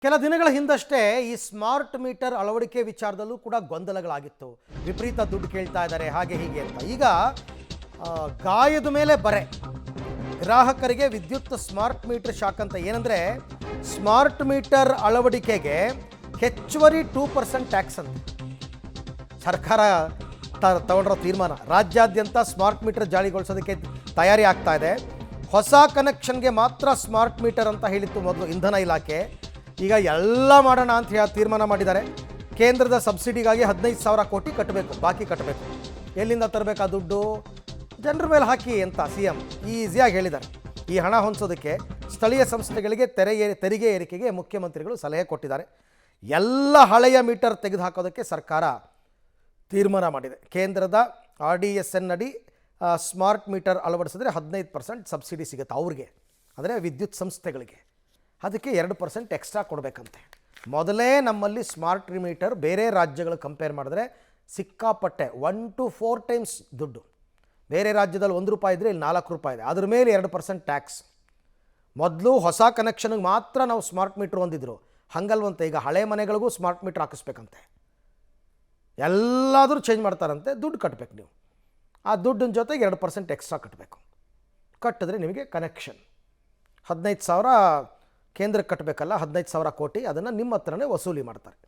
ಕೆಲ ದಿನಗಳ ಹಿಂದಷ್ಟೇ ಈ ಸ್ಮಾರ್ಟ್ ಮೀಟರ್ ಅಳವಡಿಕೆ ವಿಚಾರದಲ್ಲೂ ಕೂಡ ಗೊಂದಲಗಳಾಗಿತ್ತು. ವಿಪರೀತ ದುಡ್ಡು ಕೇಳ್ತಾ ಇದ್ದಾರೆ ಹಾಗೆ ಹೀಗೆ ಅಂತ. ಈಗ ಗಾಯದ ಮೇಲೆ ಬರೆ ಗ್ರಾಹಕರಿಗೆ ವಿದ್ಯುತ್ ಸ್ಮಾರ್ಟ್ ಮೀಟರ್ ಶಾಕ್ ಅಂತ. ಏನಂದರೆ ಸ್ಮಾರ್ಟ್ ಮೀಟರ್ ಅಳವಡಿಕೆಗೆ ಹೆಚ್ಚುವರಿ 2% ಟ್ಯಾಕ್ಸ್ ಅಂತ ಸರ್ಕಾರ ತಗೊಂಡಿರೋ ತೀರ್ಮಾನ. ರಾಜ್ಯಾದ್ಯಂತ ಸ್ಮಾರ್ಟ್ ಮೀಟರ್ ಜಾರಿಗೊಳಿಸೋದಕ್ಕೆ ತಯಾರಿ ಆಗ್ತಾ ಇದೆ. ಹೊಸ ಕನೆಕ್ಷನ್ಗೆ ಮಾತ್ರ ಸ್ಮಾರ್ಟ್ ಮೀಟರ್ ಅಂತ ಹೇಳಿತ್ತು ಮೊದಲು ಇಂಧನ ಇಲಾಖೆ. ಈಗ ಎಲ್ಲ ಮಾಡೋಣ ಅಂತ ಹೇಳಿ ತೀರ್ಮಾನ ಮಾಡಿದ್ದಾರೆ. ಕೇಂದ್ರದ ಸಬ್ಸಿಡಿಗಾಗಿ 15,000 ಕೋಟಿ ಕಟ್ಟಬೇಕು, ಬಾಕಿ ಕಟ್ಟಬೇಕು. ಎಲ್ಲಿಂದ ತರಬೇಕು ಆ ದುಡ್ಡು? ಜನರ ಮೇಲೆ ಹಾಕಿ ಅಂತ CM ಈಸಿಯಾಗಿ ಹೇಳಿದ್ದಾರೆ. ಈ ಹಣ ಹೊಂದಿಸೋದಕ್ಕೆ ಸ್ಥಳೀಯ ಸಂಸ್ಥೆಗಳಿಗೆ ತೆರಿಗೆ ಏರಿಕೆಗೆ ಮುಖ್ಯಮಂತ್ರಿಗಳು ಸಲಹೆ ಕೊಟ್ಟಿದ್ದಾರೆ. ಎಲ್ಲ ಹಳೆಯ ಮೀಟರ್ ತೆಗೆದುಹಾಕೋದಕ್ಕೆ ಸರ್ಕಾರ ತೀರ್ಮಾನ ಮಾಡಿದೆ. ಕೇಂದ್ರದ RDSN ಅಡಿ ಸ್ಮಾರ್ಟ್ ಮೀಟರ್ ಅಳವಡಿಸಿದ್ರೆ 15% ಸಬ್ಸಿಡಿ ಸಿಗುತ್ತೆ ಅವ್ರಿಗೆ, ಅಂದರೆ ವಿದ್ಯುತ್ ಸಂಸ್ಥೆಗಳಿಗೆ. ಅದಕ್ಕೆ 2% ಎಕ್ಸ್ಟ್ರಾ ಕೊಡಬೇಕಂತೆ. ಮೊದಲೇ ನಮ್ಮಲ್ಲಿ ಸ್ಮಾರ್ಟ್ ಮೀಟರ್ ಬೇರೆ ರಾಜ್ಯಗಳು ಕಂಪೇರ್ ಮಾಡಿದ್ರೆ ಸಿಕ್ಕಾಪಟ್ಟೆ 1 to 4 ಟೈಮ್ಸ್ ದುಡ್ಡು. ಬೇರೆ ರಾಜ್ಯದಲ್ಲಿ ₹1 ಇದ್ದರೆ ಇಲ್ಲಿ ₹4 ಇದೆ. ಅದ್ರ ಮೇಲೆ 2% ಟ್ಯಾಕ್ಸ್. ಮೊದಲು ಹೊಸ ಕನೆಕ್ಷನ್ಗೆ ಮಾತ್ರ ನಾವು ಸ್ಮಾರ್ಟ್ ಮೀಟ್ರ್ ಹೊಂದಿದ್ರು, ಹಂಗಲ್ವಂತೆ ಈಗ ಹಳೆ ಮನೆಗಳಿಗೂ ಸ್ಮಾರ್ಟ್ ಮೀಟ್ರ್ ಹಾಕಿಸ್ಬೇಕಂತೆ. ಎಲ್ಲಾದರೂ ಚೇಂಜ್ ಮಾಡ್ತಾರಂತೆ. ದುಡ್ಡು ಕಟ್ಟಬೇಕು ನೀವು. ಆ ದುಡ್ಡಿನ ಜೊತೆಗೆ 2% ಎಕ್ಸ್ಟ್ರಾ ಕಟ್ಟಬೇಕು. ಕಟ್ಟಿದ್ರೆ ನಿಮಗೆ ಕನೆಕ್ಷನ್ 15,000 ಕೇಂದ್ರಕ್ಕೆ ಕಟ್ಟಬೇಕಲ್ಲ, 15,000 ಕೋಟಿ ಅದನ್ನು ನಿಮ್ಮ ಹತ್ರನೇ ವಸೂಲಿ ಮಾಡ್ತಾರೆ.